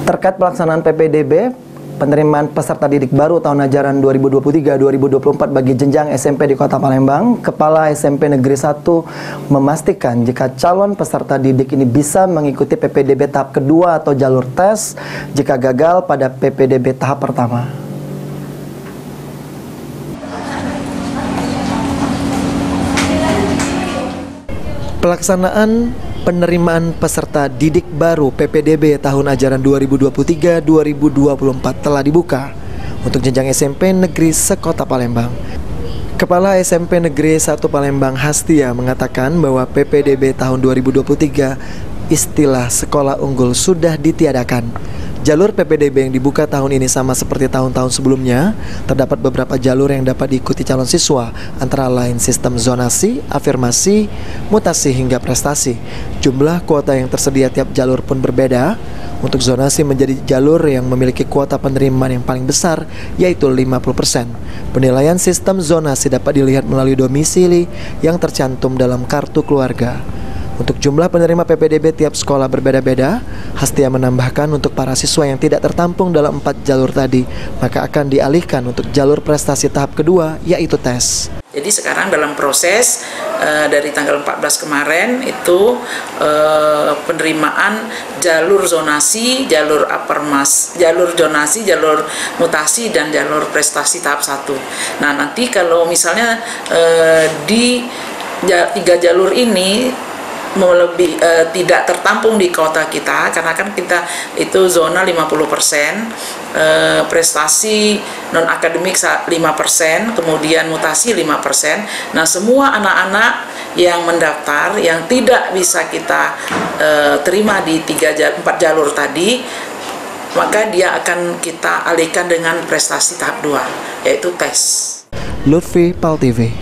Terkait pelaksanaan PPDB, penerimaan peserta didik baru tahun ajaran 2023-2024 bagi jenjang SMP di Kota Palembang, Kepala SMP Negeri 1 memastikan jika calon peserta didik ini bisa mengikuti PPDB tahap kedua atau jalur tes jika gagal pada PPDB tahap pertama. Pelaksanaan penerimaan peserta didik baru PPDB tahun ajaran 2023-2024 telah dibuka untuk jenjang SMP Negeri se-Kota Palembang. Kepala SMP Negeri 1 Palembang Hastia mengatakan bahwa PPDB tahun 2023 istilah sekolah unggul sudah ditiadakan. Jalur PPDB yang dibuka tahun ini sama seperti tahun-tahun sebelumnya. Terdapat beberapa jalur yang dapat diikuti calon siswa, antara lain sistem zonasi, afirmasi, mutasi hingga prestasi. Jumlah kuota yang tersedia tiap jalur pun berbeda. Untuk zonasi menjadi jalur yang memiliki kuota penerimaan yang paling besar, yaitu 50%. Penilaian sistem zonasi dapat dilihat melalui domisili yang tercantum dalam kartu keluarga. Untuk jumlah penerima PPDB tiap sekolah berbeda-beda. Hastia menambahkan untuk para siswa yang tidak tertampung dalam 4 jalur tadi, maka akan dialihkan untuk jalur prestasi tahap kedua, yaitu tes. Jadi sekarang dalam proses dari tanggal 14 kemarin itu penerimaan jalur zonasi, jalur apermas, jalur zonasi, jalur mutasi, dan jalur prestasi tahap 1. Nah, nanti kalau misalnya di 3 jalur ini tidak tertampung di kota kita, karena kan kita itu zona 50%, prestasi non akademik 5%, kemudian mutasi 5%. Nah, semua anak-anak yang mendaftar yang tidak bisa kita terima di 4 jalur tadi, maka dia akan kita alihkan dengan prestasi tahap 2, yaitu tes. Lutfi, PAL TV.